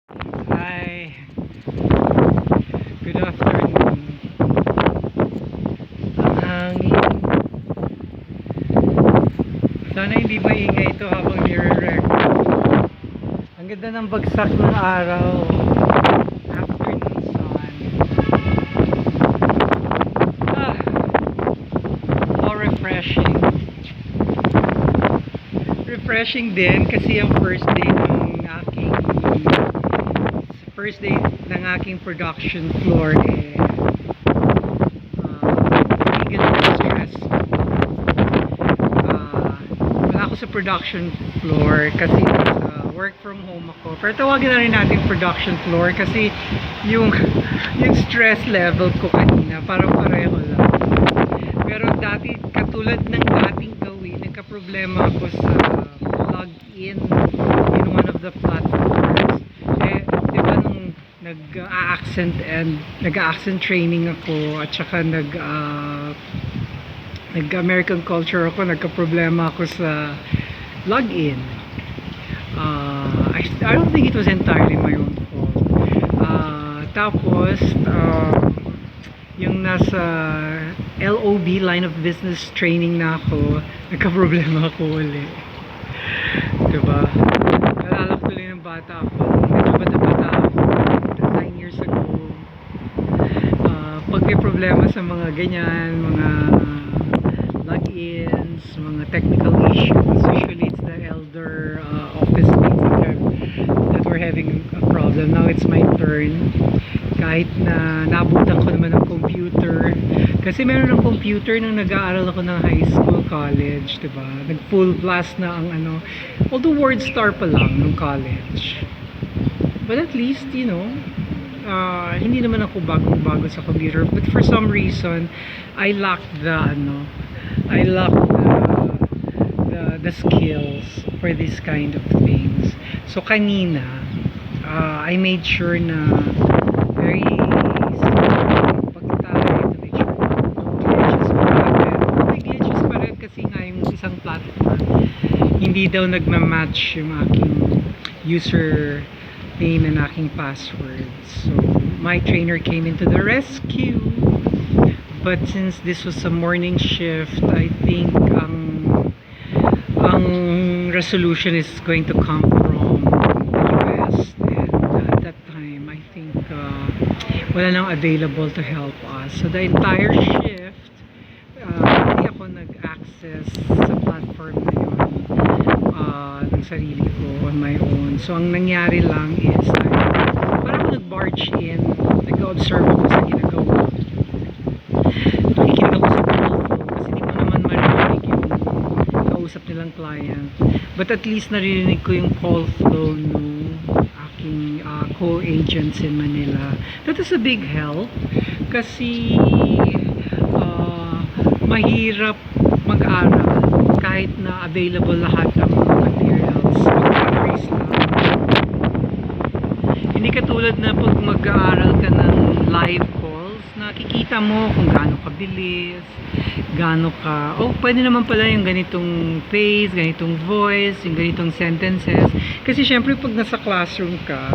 Hi, good afternoon. Ang hangin. Sana hindi maingay ito habang nire-record. Ang ganda ng bagsak ng araw. Afternoon sun. Ah, how refreshing. Refreshing din kasi ang first day ng aking production floor hindi ganun stress. Wala ako sa production floor kasi sa work from home ako. Pero tawagin na rin natin production floor kasi yung yung stress level ko kanina parang pareho lang. Pero dati, katulad ng dating gawin, nagka-problema ako sa login in one of the platforms. Di ba nung nag-accent training ako at saka nag-American culture ako, nagka-problema ako sa login. I don't think it was entirely my own fault. Tapos, yung nasa LOB, line of business training na ako, nagka-problema ako ulit. Diba? Nalala ko tuloy ng bata ako. Medyo bata ako. 9 years ago. Pag may problema sa mga ganyan, mga logins, mga technical issues, usually it's the elder office mates that were having a problem. Now it's my turn. Kahit na nabutan ko naman ng computer. Kasi meron ng computer nung nag-aaral ako ng high school, college, diba? Nag full blast na ang although word star pa lang nung college. But at least, hindi naman ako bagong-bago sa computer. But for some reason, I lack the skills for this kind of things. So kanina, I made sure na very pag-type to make sure no glitches pa rin. May glitches pa rin kasi nga yung isang platform hindi daw nagma-match yung aking user name and aking password. So my trainer came into the rescue, but since this was a morning shift, I think ang resolution is going to come from Devised, and at that time I think wala nang available to help us. So the entire shift, hindi ako nag-access sa platform na yun ng sarili ko on my own. So ang nangyari lang is parang ako nag-barge in, nag-observe ako sa ginagawa. Nakikinig ako sa call flow kasi hindi mo naman marinig yung kausap nilang client. But at least naririnig ko yung call flow nung aking co-agents in Manila. That is a big help kasi mahirap mag-aral kahit na available lahat ng mga materials. Mag-freeze lang. Hindi katulad na pag mag-aaral ka ng live calls, nakikita mo kung gaano kabilis, pwede naman pala yung ganitong phase, ganitong voice, yung ganitong sentences. Kasi syempre pag nasa classroom ka,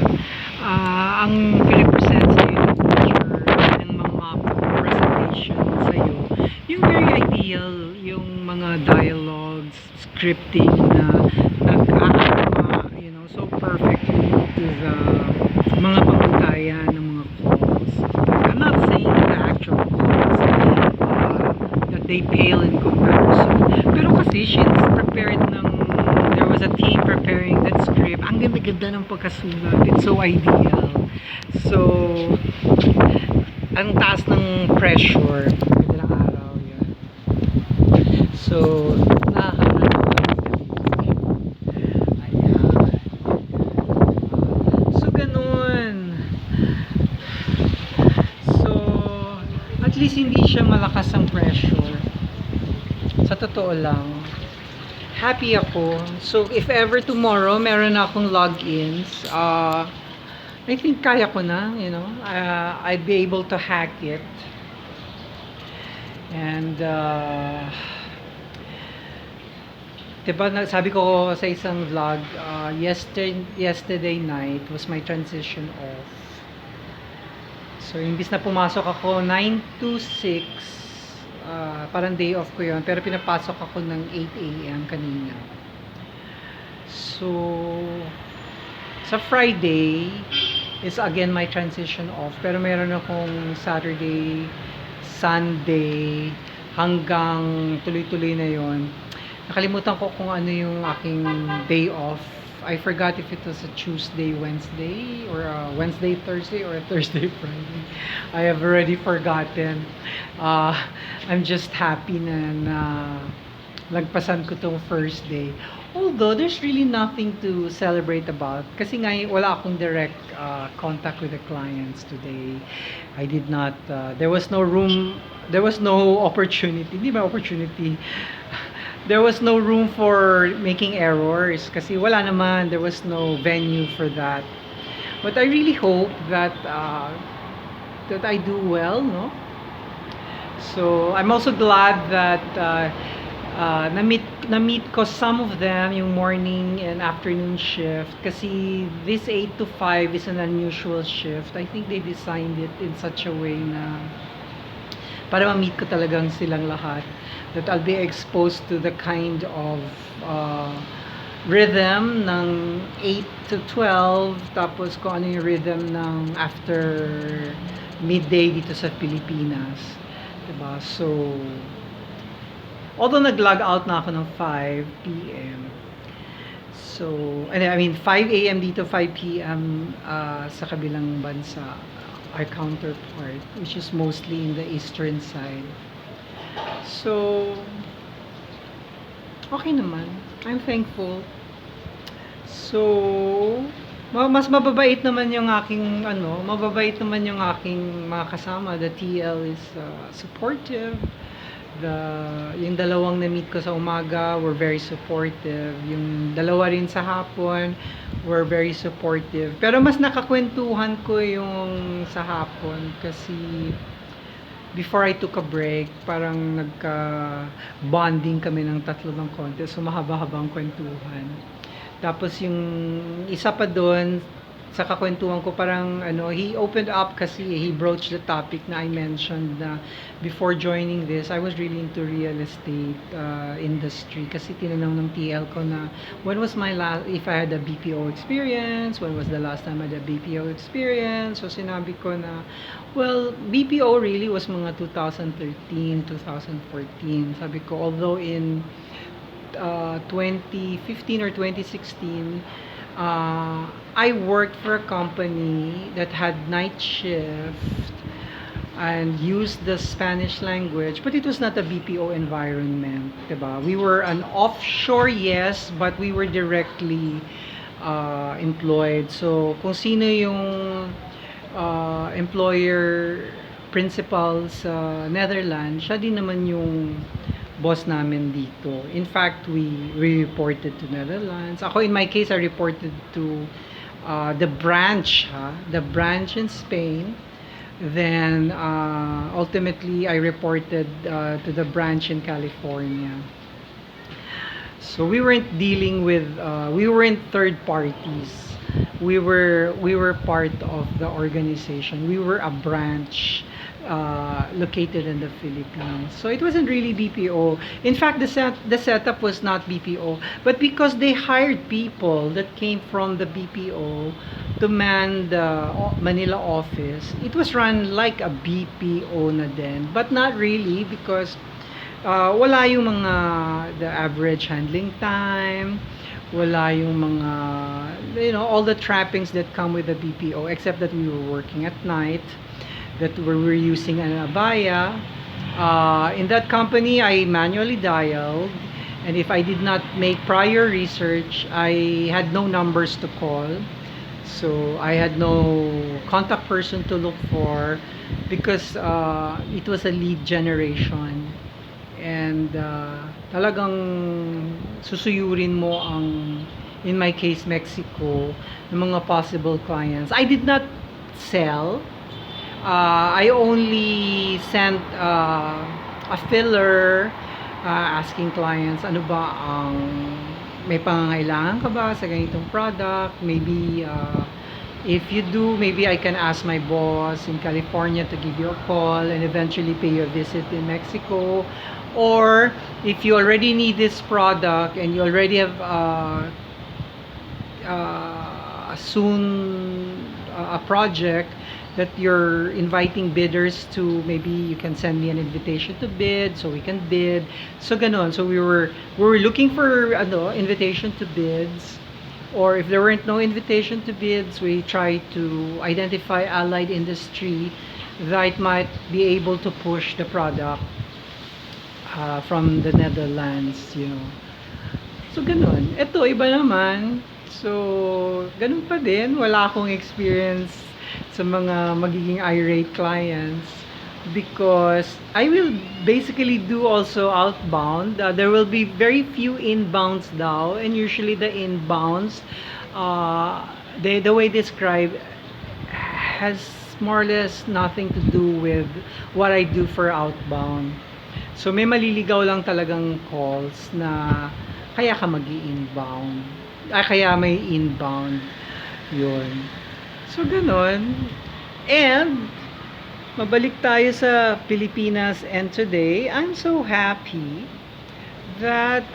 ang represent sa'yo ng teacher, ng mga presentation sa'yo, yung very ideal, yung mga dialogues, scripting na so perfectly to the mga pangutayan ng mga calls. I'm not saying that the actual calls that they pale in comparison. Pero kasi there was a team preparing that script. Ang ganda-ganda ng pagkasulat. It's so ideal. So, ang taas ng pressure. Madalang araw yan. So, at least hindi siya malakas ang pressure. Sa totoo lang, happy ako. So if ever tomorrow meron akong logins, I think kaya ko na, I'd be able to hack it. And Diba, sabi ko sa isang vlog, yesterday night was my transition off. So, imbis na pumasok ako 9 to 6, parang day off ko yun. Pero pinapasok ako ng 8 a.m. kanina. So, sa Friday, is again my transition off. Pero meron akong Saturday, Sunday, hanggang tuloy-tuloy na yon. Nakalimutan ko kung ano yung aking day off. I forgot if it was a Tuesday, Wednesday, or a Wednesday, Thursday, or a Thursday, Friday. I have already forgotten. I'm just happy na lagpasan ko tong first day. Although, there's really nothing to celebrate about. Kasi nga, wala akong direct contact with the clients today. I did not, there was no room, there was no opportunity, hindi ba opportunity? There was no room for making errors kasi wala naman, there was no venue for that. But I really hope that that I do well, no? So I'm also glad that na-meet ko some of them yung morning and afternoon shift kasi this 8 to 5 is an unusual shift. I think they designed it in such a way na para ma-meet ko talagang silang lahat, that I'll be exposed to the kind of rhythm ng 8 to 12, tapos kung ano yung rhythm ng after midday dito sa Pilipinas, diba? So, although nag-log out na ako ng 5 p.m. So, I mean 5 a.m. dito, 5 p.m. Sa kabilang bansa, our counterpart, which is mostly in the eastern side. So, okay naman. I'm thankful. So, mas mababait naman yung aking, mababait naman yung aking mga kasama. The TL is supportive. Yung dalawang na-meet ko sa umaga were very supportive. Yung dalawa rin sa hapon were very supportive. Pero mas nakakwentuhan ko yung sa hapon kasi before I took a break, parang nagka-bonding kami ng tatlo ng konti. So, mahaba-habang kwentuhan. Tapos yung isa pa doon, sa kakwentuhan ko, parang he opened up kasi he broached the topic na I mentioned na before joining this, I was really into real estate industry kasi tinanong ng TL ko na when was my last, if I had a BPO experience, when was the last time I had a BPO experience. So sinabi ko na, well, BPO really was mga 2013, 2014. Sabi ko, although in 2015 or 2016, I worked for a company that had night shift and used the Spanish language, but it was not a BPO environment, diba? We were an offshore, yes, but we were directly employed. So, kung sino yung employer principal sa Netherlands, siya din naman yung boss namin dito. In fact, we reported to Netherlands. Ako, in my case, I reported to the branch in Spain. Then, ultimately, I reported to the branch in California. So, we weren't dealing with, we weren't third parties. We were part of the organization. We were a branch located in the Philippines. So it wasn't really BPO. In fact, the setup was not BPO, but because they hired people that came from the BPO to man the Manila office, it was run like a BPO na din, but not really because wala yung the average handling time, wala yung mga, all the trappings that come with the BPO, except that we were working at night, that we were using an Avaya. In that company, I manually dialed, and if I did not make prior research, I had no numbers to call. So I had no contact person to look for because it was a lead generation. And talagang susuyurin mo ang, in my case, Mexico, ng mga possible clients. I did not sell. I only sent a filler asking clients, ano ba ang may pangangailangan ka ba sa ganitong product? Maybe if you do, maybe I can ask my boss in California to give you a call and eventually pay you a visit in Mexico. Or if you already need this product and you already have soon a project that you're inviting bidders to, maybe you can send me an invitation to bid so we can bid. So ganon. So we were looking for invitation to bids, or if there weren't no invitation to bids, we try to identify allied industry that might be able to push the product from the Netherlands, you know. So, ganun. Ito, iba naman. So, ganun pa din. Wala akong experience sa mga magiging irate clients because I will basically do also outbound. There will be very few inbounds daw, and usually the inbounds, the way described has more or less nothing to do with what I do for outbound. So may maliligaw lang talagang calls na kaya ka mag-i-inbound. Kaya may inbound. Yun. So ganon. And mabalik tayo sa Pilipinas, and today I'm so happy that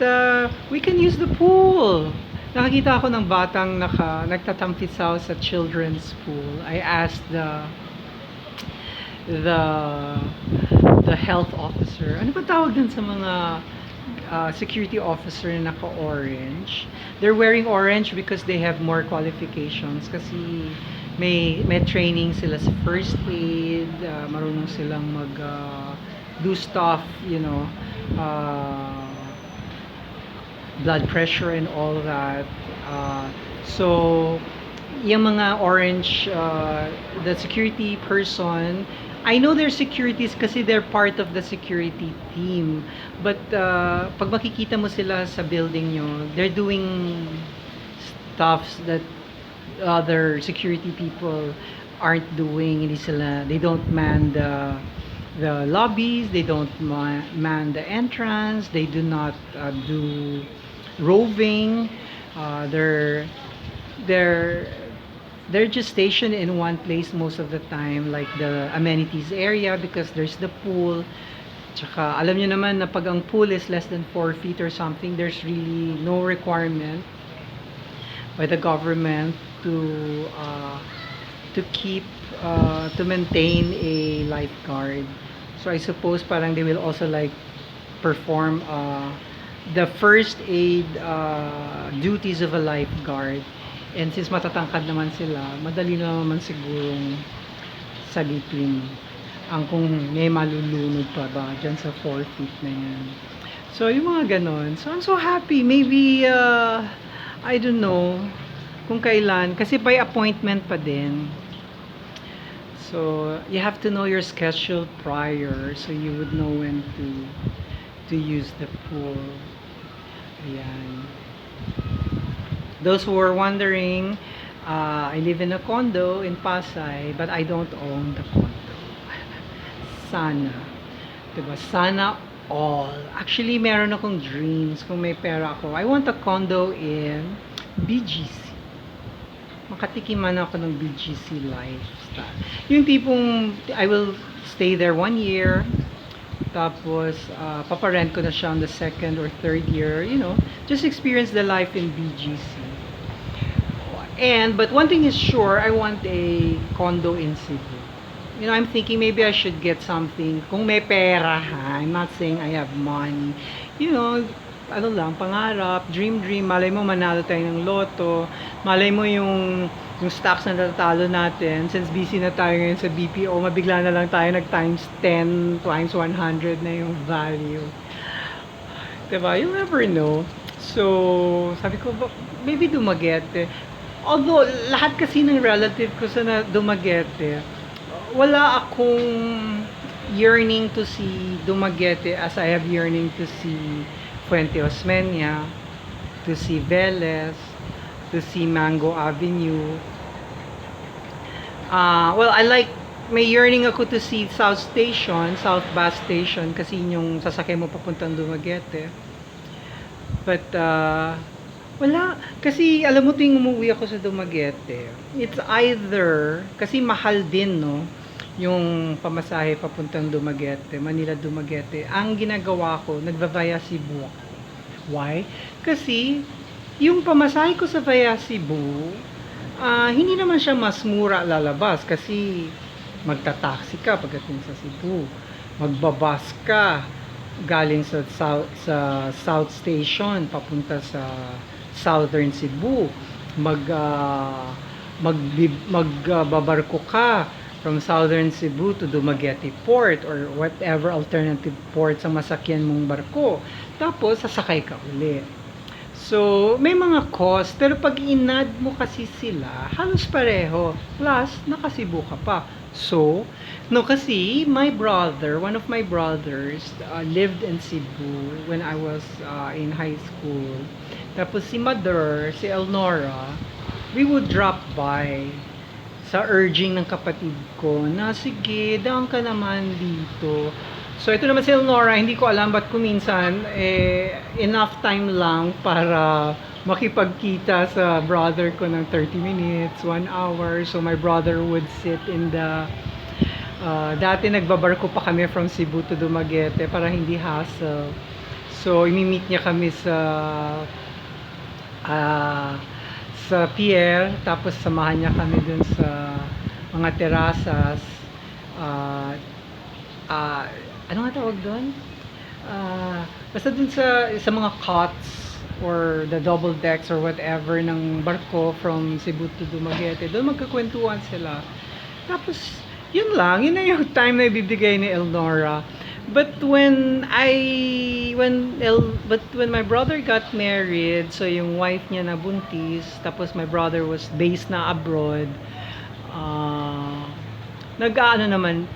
we can use the pool. Nakakita ako ng batang nagtatampisaw sa children's pool. I asked the the health officer, ano ba tawag dun sa mga security officer na naka-orange? They're wearing orange because they have more qualifications, kasi may training sila sa first aid, marunong silang mag do stuff, you know, blood pressure and all that. So yung mga orange, the security person, I know they're securities kasi they're part of the security team. But pag makikita mo sila sa building nyo, they're doing stuffs that other security people aren't doing. They don't man the lobbies, they don't man the entrance, they do not do roving. They're just stationed in one place most of the time, like the amenities area, because there's the pool. Tsaka alam nyo naman na pag ang pool is less than 4 feet or something, there's really no requirement by the government to keep to maintain a lifeguard. So I suppose parang they will also like perform the first aid duties of a lifeguard. And since matatangkad naman sila, madali naman sigurong sagipin ang kung may malulunod pa ba dyan sa 4 feet na yan. So yung mga ganon. So I'm so happy. Maybe I don't know kung kailan, kasi by appointment pa din. So you have to know your schedule prior so you would know when to use the pool. Ayan. Those who are wondering, I live in a condo in Pasay, but I don't own the condo. Sana. Diba? Sana all. Actually, meron akong dreams kung may pera ako. I want a condo in BGC. Makatikiman ako ng BGC lifestyle. Yung tipong, I will stay there 1 year, tapos paparent ko na siya on the 2nd or 3rd year, you know, just experience the life in BGC. But one thing is sure, I want a condo in Cebu. You know, I'm thinking maybe I should get something kung may pera, ha? I'm not saying I have money. You know, ano lang, pangarap, dream, malay mo manalo tayo ng loto, malay mo yung stocks na natatalo natin, since busy na tayo ngayon sa BPO, mabigla na lang tayo nag times 10, times 100 na yung value. Diba? You'll never know. So, sabi ko, maybe Dumaguete. Although, lahat kasi ng relative ko sa Dumaguete, wala akong yearning to see Dumaguete as I have yearning to see Fuente Osmeña, to see Velez, to see Mango Avenue. Well, I like may yearning ako to see South Station, South Bus Station, kasi yun yung sasakay mo papuntang Dumaguete. But, wala. Kasi, alam mo, tuwing umuwi ako sa Dumaguete, it's either, kasi mahal din, no? Yung pamasahe papuntang Dumaguete, Manila Dumaguete. Ang ginagawa ko, nagva-via Cebu ako. Why? Kasi, yung pamasahe ko sa via Cebu, hindi naman siya mas mura lalabas kasi magta-taxi ka pagdating sa Cebu. Magbabas ka galing sa South Station papunta sa Southern Cebu. Magbabarko ka from Southern Cebu to Dumaguete Port or whatever alternative port sa masakyan mong barko. Tapos sasakay ka uli. So, may mga cost, pero pag inad mo kasi sila, halos pareho. Plus, nakasibo ka pa. So, no, kasi my brother, one of my brothers, lived in Cebu when I was in high school. Tapos si mother, si Elnora, we would drop by sa urging ng kapatid ko na sige, daan ka naman dito. So, ito naman si Elnora, hindi ko alam ba't kuminsan, enough time lang para makipagkita sa brother ko ng 30 minutes, 1 hour. So, my brother would sit in the, dati nagbabarko pa kami from Cebu to Dumaguete para hindi hassle. So, imi-meet niya kami sa pier, tapos samahan niya kami dun sa mga terasas, ano nga tawag doon? Basta dun sa mga cots or the double decks or whatever ng barko from Cebu to Dumaguete, doon magkakwentuhan sila. Tapos, yun lang, yun na yung time na ibibigay ni Elnora. But when my brother got married, so yung wife niya nabuntis, tapos my brother was based na abroad,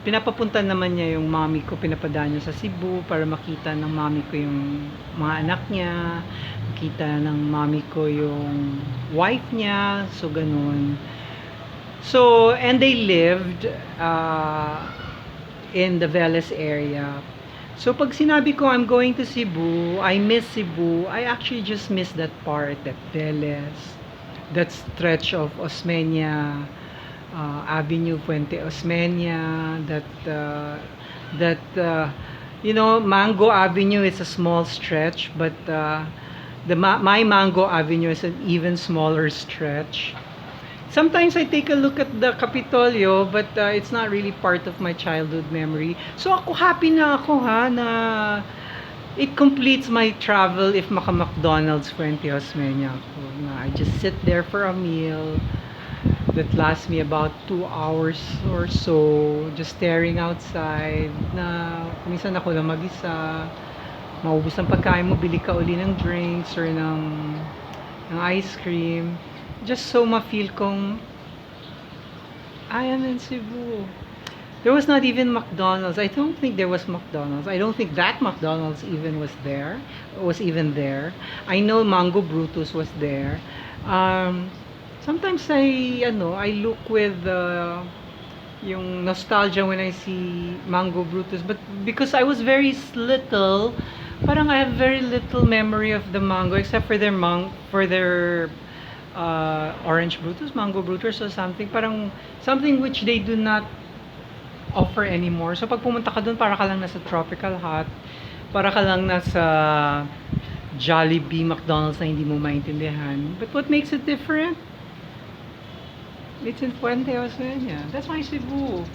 pinapapunta naman niya yung mommy ko, pinapadaan niya sa Cebu para makita ng mommy ko yung mga anak niya, makita ng mommy ko yung wife niya, so ganun. So, and they lived in the Veles area. So, pag sinabi ko I'm going to Cebu, I miss Cebu, I actually just miss that part, that Veles, that stretch of Osmeña, Avenue Fuente Osmeña, Mango Avenue is a small stretch, but my Mango Avenue is an even smaller stretch. Sometimes I take a look at the Capitolio, but it's not really part of my childhood memory. So ako happy na ako na it completes my travel if maka-McDonald's Fuente Osmeña ako. I just sit there for a meal that lasts me about 2 hours or so, just staring outside, na minsan ako lang mag-isa, maubos ang pagkain mo, bili ka uli ng drinks or ng ice cream, just so ma-feel kong I am in Cebu. There was not even McDonald's. I don't think there was McDonald's. I don't think that McDonald's even was even there. I know Mango Brutus was there. Sometimes I look with yung nostalgia when I see Mango Brutus, but because I was very little, parang I have very little memory of the mango except for their orange Brutus, Mango Brutus or something which they do not offer anymore. So pag pumunta ka doon, para ka lang nasa Tropical Hut, para ka lang nasa Jollibee, McDonald's na hindi mo maintindihan. But what makes it different? It's in Fuente Osmeña. That's my Cebu.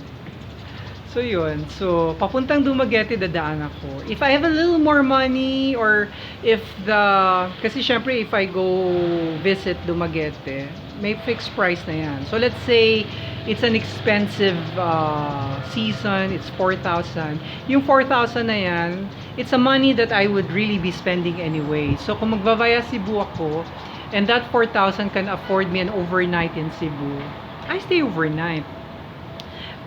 So yun. So papuntang Dumaguete dadaan ako. If I have a little more money or kasi syempre if I go visit Dumaguete, may fixed price na yan. So let's say it's an expensive season, it's 4,000. Yung 4,000 na yan, it's a money that I would really be spending anyway. So kung magvavaya Cebu ako, and that 4,000 can afford me an overnight in Cebu, I stay overnight.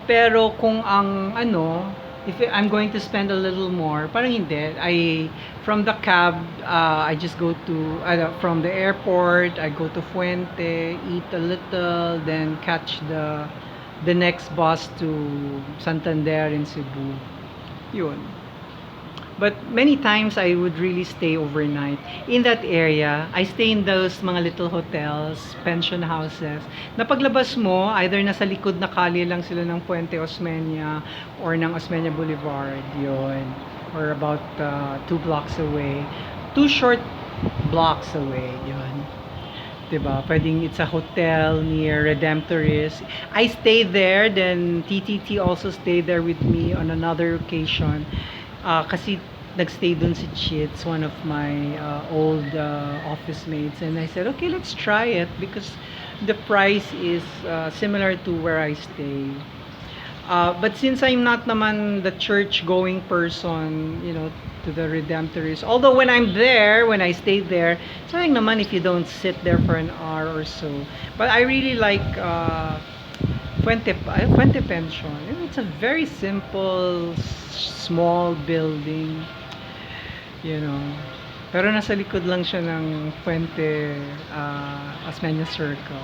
Pero kung if I'm going to spend a little more, parang hindi. From the cab, I just go from the airport, I go to Fuente, eat a little, then catch the the next bus to Santander in Cebu. Yun. But many times I would really stay overnight in that area. I stay in those mga little hotels, pension houses. Na paglabas mo, either nasa likod na kalye lang sila ng Puente Osmeña or ng Osmeña Boulevard, yon, or about 2 blocks away. 2 short blocks away, yon. 'Di ba? Pwedeng it's a hotel near Redemptorist. I stayed there, then TTT also stayed there with me on another occasion. Kasi nagstay dun si Chits, one of my old office mates, and I said, okay, let's try it because the price is similar to where I stay. But since I'm not naman the church-going person, you know, to the Redemptorist, although when I'm there, when I stay there, sayang naman if you don't sit there for an hour or so. But I really like Fuente Pension. You know, it's a very simple, small building, you know. Pero nasa likod lang siya ng Fuente Osmeña Circle.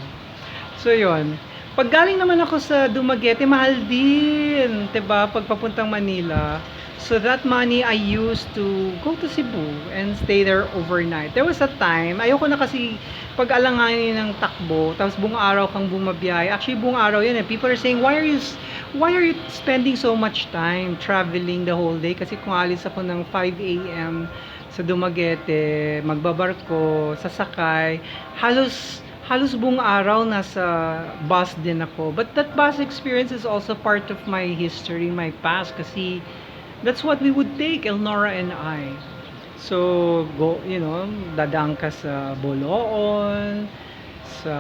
So, yon. Pag galing naman ako sa Dumaguete, mahal din, 'di ba? Pag papuntang Manila. So that money I used to go to Cebu and stay there overnight. There was a time, ayoko na kasi pag alanganin ng takbo, tapos buong araw kang bumabiyay. Actually, buong araw yun eh. People are saying, why are you spending so much time traveling the whole day? Kasi kung alis ako ng 5 a.m. sa Dumaguete, magbabarko, sasakay, halos buong araw nasa bus din ako. But that bus experience is also part of my history, my past, kasi that's what we would take, Elnora and I. So, go, you know, dadaan ka sa Boloon, sa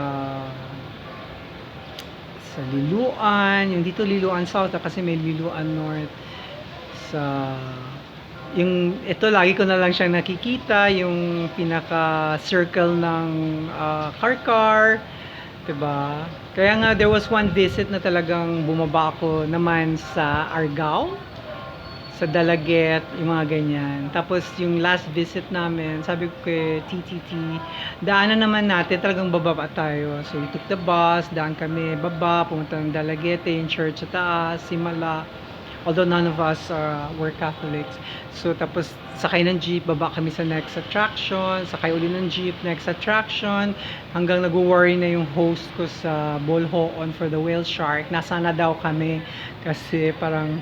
Liluan, yung dito Liluan South kasi may Liluan North, sa yung ito lagi ko na lang siyang nakikita, yung pinaka circle ng Karkar, 'di ba? Kaya nga there was one visit na talagang bumaba ako naman sa Argao, sa Dalaget, yung mga ganyan. Tapos yung last visit namin, sabi ko kay TTT, daanan naman natin, talagang bababa tayo. So we took the bus, daan kami, baba, pumunta ng Dalagete, yung church sa taas, Simala. Although none of us were Catholics. So tapos sakay ng jeep, baba kami sa next attraction, sakay uli ng jeep, next attraction, hanggang nag-worry na yung host ko sa Bolhoon for the whale shark. Nasana daw kami kasi parang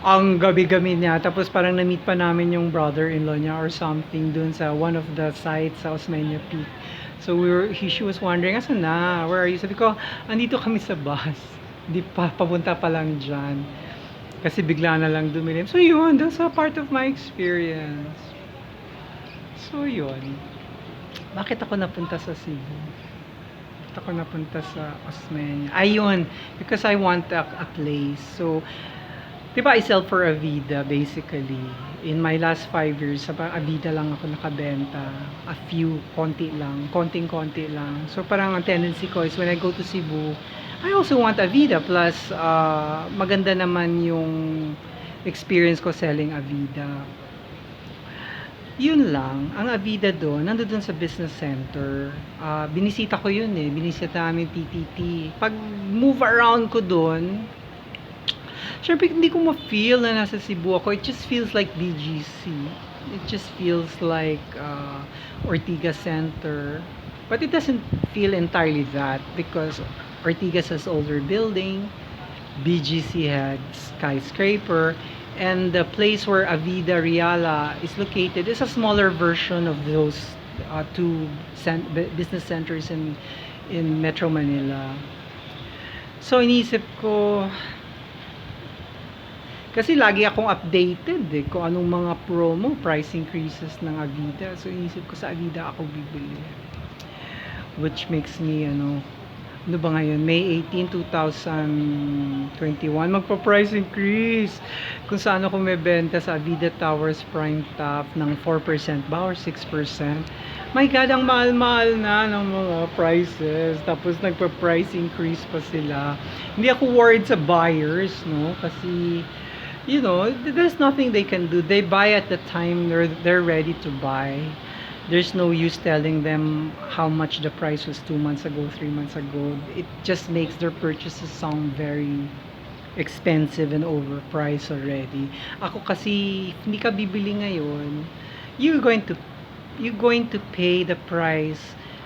ang gabi-gabi niya, tapos parang na-meet pa namin yung brother-in-law niya or something dun sa one of the sites sa Osmeña Peak. So she was wondering, asan na? Where are you? Sabi ko, andito kami sa bus. Hindi pa, papunta pa lang dyan. Kasi bigla na lang dumilim. So yun, that's a part of my experience. So yun. Bakit ako napunta sa Cebu? Bakit ako napunta sa Osmeña? Ayun, because I want a place. So, diba, I sell for Avida basically. In my last 5 years, sa Avida lang ako nakabenta. A few, konting-konti lang. So parang ang tendency ko is when I go to Cebu, I also want Avida. Plus, maganda naman yung experience ko selling Avida. Yun lang. Ang Avida doon, nandun sa business center. Binisita ko yun eh. Binisita namin TTT. Pag move around ko doon, syempre, hindi ko ma-feel na nasa Cebu ako. It just feels like BGC. It just feels like Ortigas Center. But it doesn't feel entirely that because Ortigas has older building, BGC had skyscraper, and the place where Avida Reala is located is a smaller version of those two business centers in Metro Manila. So, iniisip ko, kasi lagi akong updated eh, kung anong mga promo, price increases ng Avida. So, inisip ko sa Avida ako bibili. Which makes me, ano ba ngayon? May 18, 2021, magpa-price increase. Kung saan ako may benta sa Avida Towers Prime Top ng 4% ba or 6%. My God, ang mahal-mahal na ng mga prices. Tapos nagpa-price increase pa sila. Hindi ako worried sa buyers, no? Kasi you know, there's nothing they can do. They buy at the time they're ready to buy. There's no use telling them how much the price was 2 months ago, 3 months ago. It just makes their purchases sound very expensive and overpriced already. Ako kasi, if hindi ka bibili ngayon, you're going to you're going to pay the price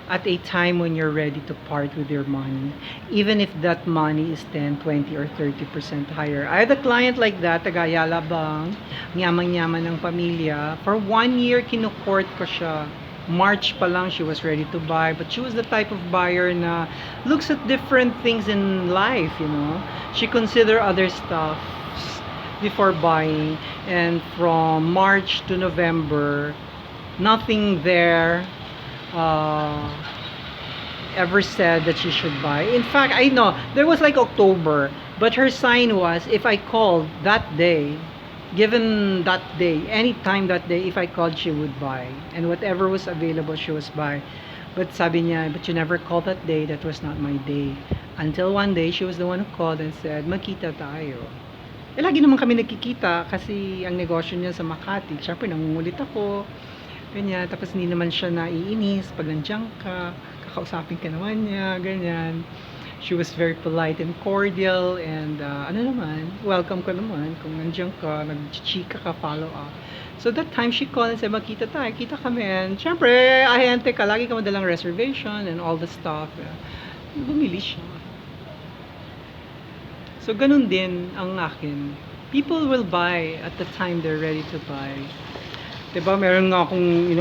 at a time when you're ready to part with your money, even if that money is 10, 20, or 30% higher. I had a client like that, taga-Yalabang, yaman-yaman ng pamilya. For 1 year, kinukort ko siya. March pa lang, she was ready to buy, but she was the type of buyer na looks at different things in life, you know. She consider other stuff before buying, and from March to November, nothing there uh, ever said that she should buy. In fact, I know there was like October, but her sign was if I called that day, given that day, any time that day, if I called, she would buy, and whatever was available, she was buy. But sabi niya, but you never called that day. That was not my day. Until one day, she was the one who called and said, "Magkita tayo." Eh, lagi naman kami nagkikita kasi ang negosyo niya sa Makati. Siyempre, nangungulit ako. Ganyan. Tapos hindi naman siya naiinis pag nandiyan ka. Kakausapin ka naman niya. Ganyan. She was very polite and cordial, and ano naman, welcome ka naman kung nandiyan ka, nag-chika ka, follow up. So that time she called and said, "Magkita tayo." Kita kami, and syempre, ahente ka, lagi ka madalang reservation and all the stuff. Bumili siya. So ganun din ang akin. People will buy at the time they're ready to buy. Diba, meron nga akong,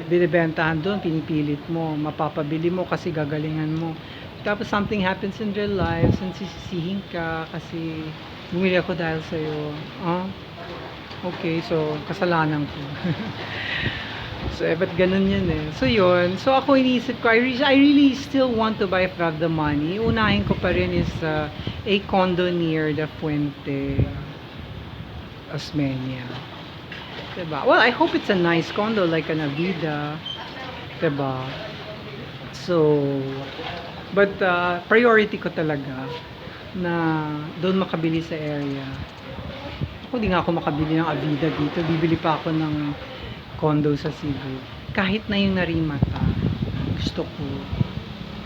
binibentahan doon, pinipilit mo, mapapabili mo kasi gagalingan mo. Tapos something happens in their lives and sisisihin ka kasi bumili ako dahil sa'yo. Okay, so kasalanan ko. So, ba't ganun yun eh. So, yun. So, ako iniisip ko, I really still want to buy if I have the money. Unahin ko pa rin is a condo near the Fuente, Osmeña. Diba? Well, I hope it's a nice condo like an Avida. Diba? So, but priority ko talaga na doon makabili sa area. Ako, di nga ako makabili ng Avida dito. Bibili pa ako ng condo sa Cebu. Kahit na yung Narimata, gusto ko.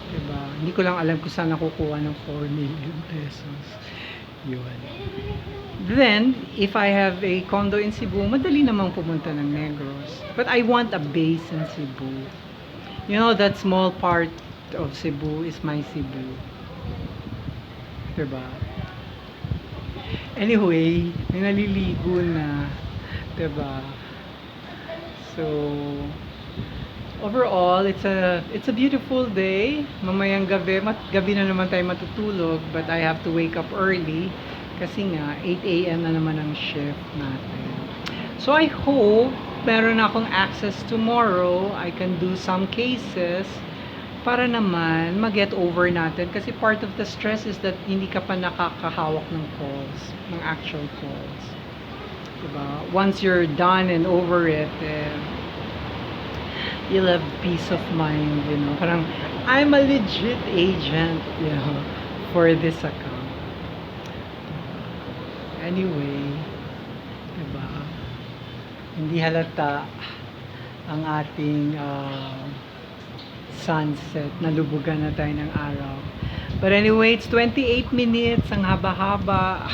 Diba? Hindi ko lang alam kung saan nakukuha ng 4 million pesos. Yun. Then, if I have a condo in Cebu, madali namang pumunta ng Negros. But I want a base in Cebu. You know, that small part of Cebu is my Cebu. Diba? Anyway, may naliligo na. Diba? So, overall, it's a beautiful day. Mamayang gabi na naman tayo matutulog, but I have to wake up early kasi nga 8 a.m. na naman ang shift natin. So I hope meron akong access tomorrow. I can do some cases para naman mag-get over natin kasi part of the stress is that hindi ka pa nakakahawak ng calls, ng actual calls. Diba? Once you're done and over it, you'll have peace of mind, you know. Parang, I'm a legit agent, you know, for this account. Anyway, diba? Hindi halata ang ating sunset. Nalubugan na tayo ng araw. But anyway, it's 28 minutes. Ang haba-haba.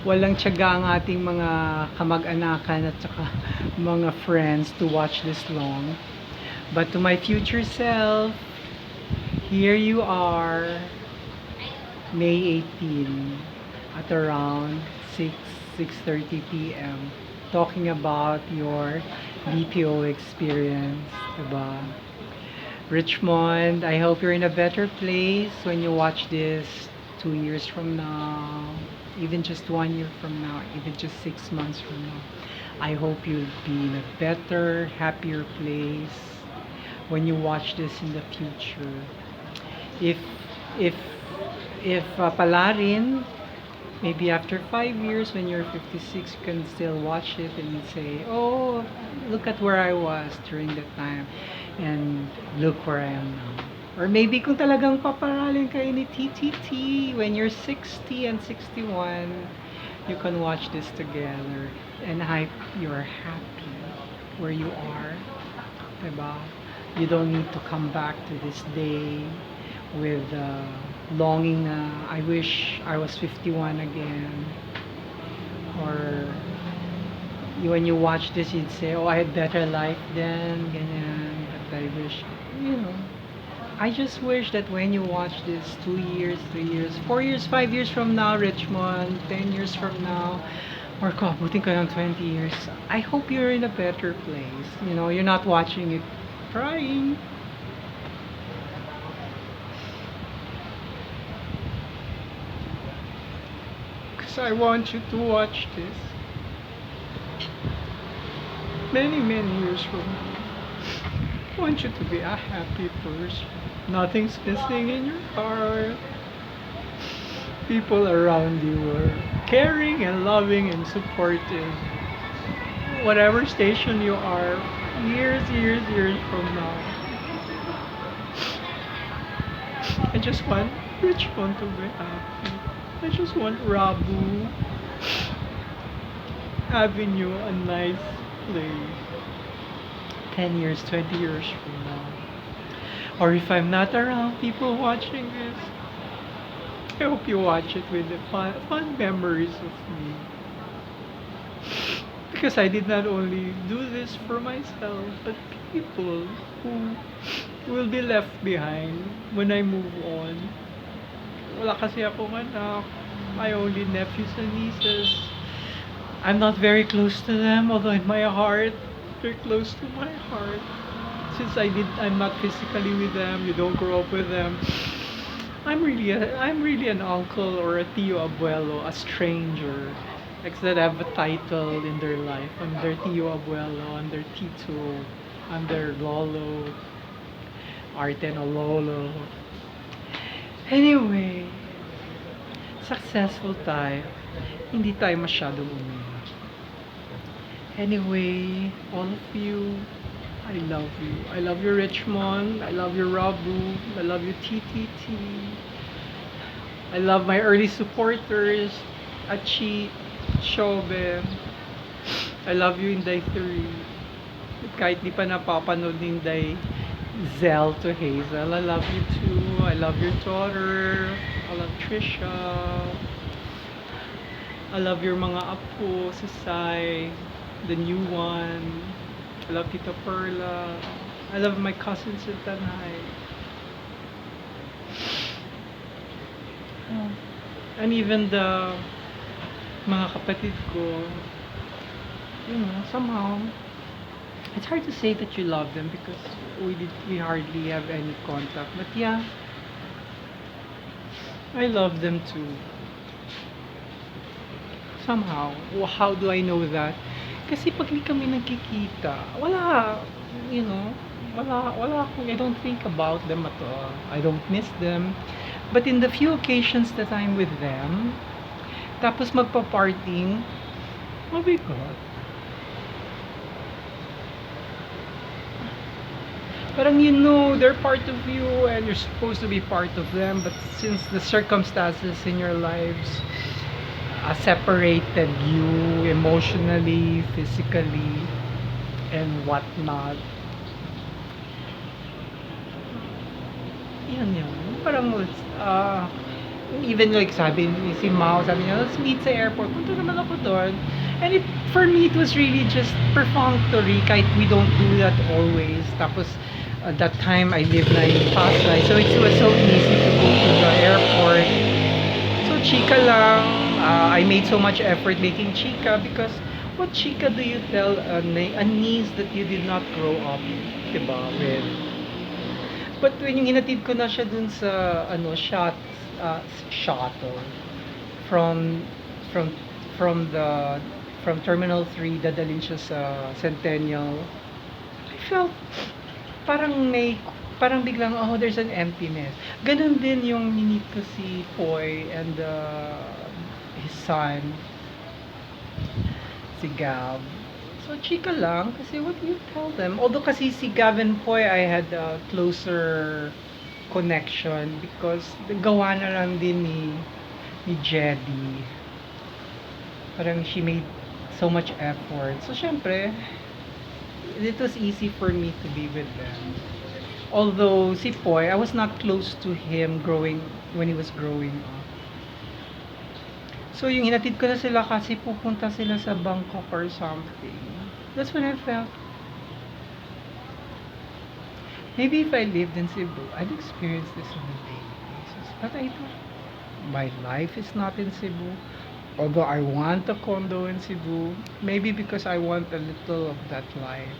Walang tiyaga ang ating mga kamag-anakan at saka mga friends to watch this long. But to my future self, here you are, May 18, at around 6:30 p.m. talking about your BPO experience, diba? Richmond, I hope you're in a better place when you watch this 2 years from now, even just 1 year from now, even just 6 months from now. I hope you'll be in a better, happier place when you watch this in the future. If pala rin, maybe after 5 years when you're 56, you can still watch it and say, oh, look at where I was during that time and look where I am now. Or maybe kung talagang paparalin kayo ni TTT when you're 60 and 61, you can watch this together and I hope you're happy where you are. diba? You don't need to come back to this day with longing na I wish I was 51 again, or when you watch this you'd say, oh, I had better life then, ganyan, but I wish, you know, I just wish that when you watch this 2 years, 3 years, 4 years, 5 years from now, Richmond, 10 years from now, or ko, abutin ka ng 20 years, I hope you're in a better place. You know, you're not watching it crying. Because I want you to watch this many, many years from now. I want you to be a happy person. Nothing's missing in your heart. People around you are caring and loving and supportive. Whatever station you are, years from now. I just want Richmond to be happy. I just want Rabu having you a nice place. 10 years, 20 years from now. Or if I'm not around, people watching this, I hope you watch it with the fun memories of me. Because I did not only do this for myself, but people who will be left behind when I move on. Wala kasi akong anak. My only nephews and nieces. I'm not very close to them, although in my heart, they're close to my heart. Since I'm not physically with them, you don't grow up with them. I'm really an uncle or a tío abuelo, a stranger. Like that have a title in their life. I'm their tío abuelo, I'm their tito, I'm their lolo, arte no lolo. Anyway, successful tayo. Hindi tayo masyadong umiyak. Anyway, all of you, I love you. I love you, Richmond. I love you, Rabu. I love you, TTT. I love my early supporters, Achi, Shobe. I love you, Inday 3. Kahit di pa napapanood ni Inday Zell to Hazel, I love you too. I love your daughter. I love Trisha. I love your mga apo, si Sai, the new one. I love Tita Perla. I love my cousins in Tanay. And even the mga kapatid ko, you know, somehow, it's hard to say that you love them because we hardly have any contact. But yeah, I love them too. Somehow. How do I know that? Kasi pag di kami nagkikita, wala, you know, wala akong, I don't think about them at all. I don't miss them. But in the few occasions that I'm with them, tapos magpa-partying, oh my God. Parang you know they're part of you and you're supposed to be part of them, but since the circumstances in your lives separated you emotionally, physically, and whatnot, yan. Parang even like sabi ni si Mao, sabi niya, let's meet sa airport. Punta naman ako doon. And for me, it was really just perfunctory, kahit we don't do that always. Tapos, at that time, I lived na in Pasay, so it was so easy to go to the airport. So, chika lang. I made so much effort making chika because what chika do you tell a niece that you did not grow up, diba, with? But when yung hinatid ko na siya dun sa shuttle from Terminal 3, dadalhin siya sa Centennial, I felt parang biglang, oh, there's an emptiness. Ganun din yung minit ko si Poy and his son, si Gab. So, chika lang, kasi what do you tell them? Although kasi si Gavin Poy, I had a closer connection because gawa na lang din ni Jedi. Parang she made so much effort. So, syempre, it was easy for me to be with them. Although si Poy, I was not close to him when he was growing up. So yung hinatid ko na sila kasi pupunta sila sa Bangkok or something. That's when I felt, maybe if I lived in Cebu, I'd experience this on a daily basis. But I don't. My life is not in Cebu. Although I want a condo in Cebu, maybe because I want a little of that life.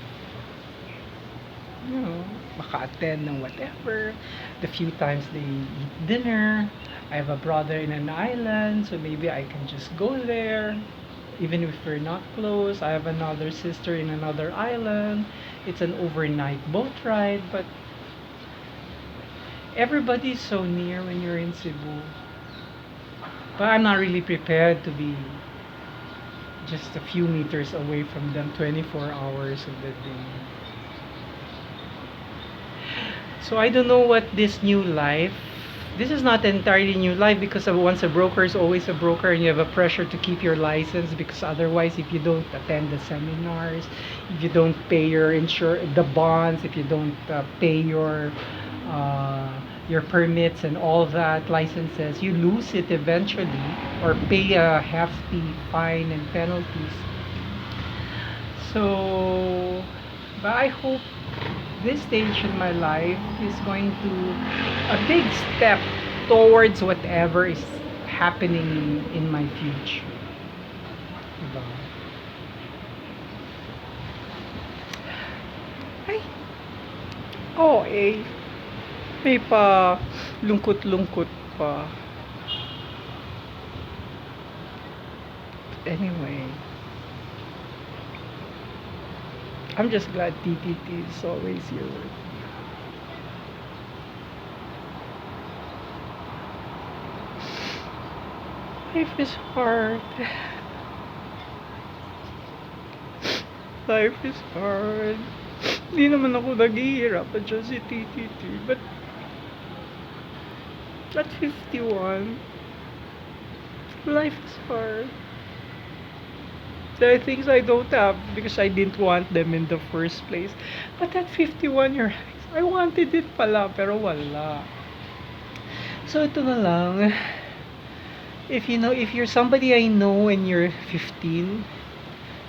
You know, maka-attend ng whatever. The few times they eat dinner. I have a brother in an island, so maybe I can just go there. Even if we're not close, I have another sister in another island. It's an overnight boat ride, but everybody's so near when you're in Cebu. But I'm not really prepared to be just a few meters away from them 24 hours of the day. So I don't know what this new life. This is not entirely new life because once a broker is always a broker, and you have a pressure to keep your license because otherwise, if you don't attend the seminars, if you don't pay the bonds, if you don't pay your permits and all that licenses, you lose it eventually or pay a hefty fine and penalties. So, but I hope this stage in my life is going to a big step towards whatever is happening in my future. Diba? Ay, oh eh, may pa lungkot-lungkot pa. Anyway, I'm just glad TTT is always here with me. Life is hard. Life is hard. Hindi naman ako naghihirapan dyan si TTT. But at 51, life is hard. There are things I don't have because I didn't want them in the first place. But at 51 years, I wanted it pala, pero wala. So ito na lang. If you're somebody I know and you're 15,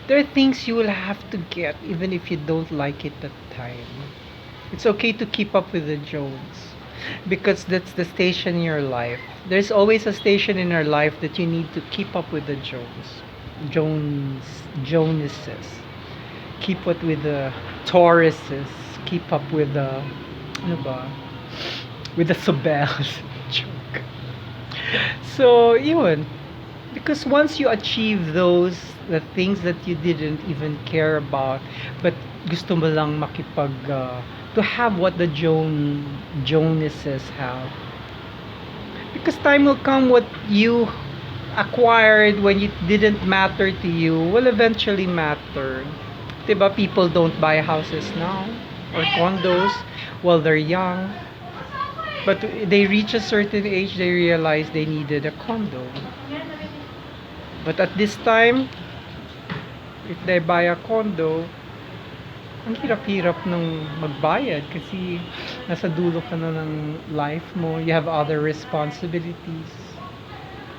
there are things you will have to get even if you don't like it at the time. It's okay to keep up with the Jones because that's the station in your life. There's always a station in our life that you need to keep up with the Joneses. Keep up with the Tauruses. Keep up with the ano ba? With the Sobels. Joke. So, yun. Because once you achieve the things that you didn't even care about, but gusto mo lang to have what the Joneses have. Because time will come, what you acquired when it didn't matter to you will eventually matter. Diba, people don't buy houses now or condos while they're young. But they reach a certain age, they realize they needed a condo. But at this time, if they buy a condo, ang hirap-hirap ng magbayad kasi nasa dulo ka na ng life mo. You have other responsibilities.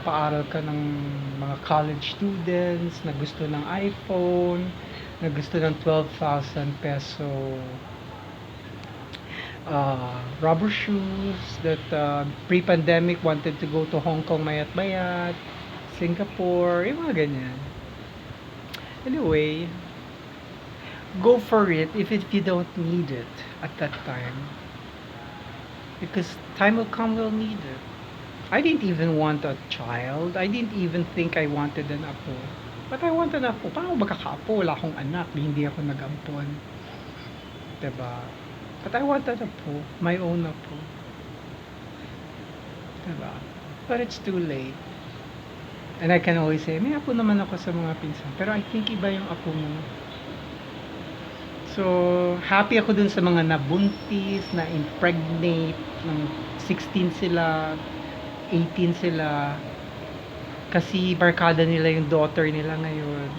Paaral ka ng mga college students na gusto ng iPhone, na gusto ng 12,000 peso rubber shoes, that pre-pandemic wanted to go to Hong Kong mayat-mayat, Singapore, yung mga ganyan. Anyway, go for it if you don't need it at that time. Because time will come, we'll need it. I didn't even want a child. I didn't even think I wanted an apo. But I want an apo. Paano magkakaapo? Wala akong anak. Hindi ako nag-ampon. Diba? But I want an apo. My own apo. Diba? But it's too late. And I can always say, may apo naman ako sa mga pinsan. Pero I think iba yung apo mo. So, happy ako dun sa mga nabuntis, na impregnate, ng 16 sila, 18 sila. Kasi barkada nila yung daughter nila ngayon.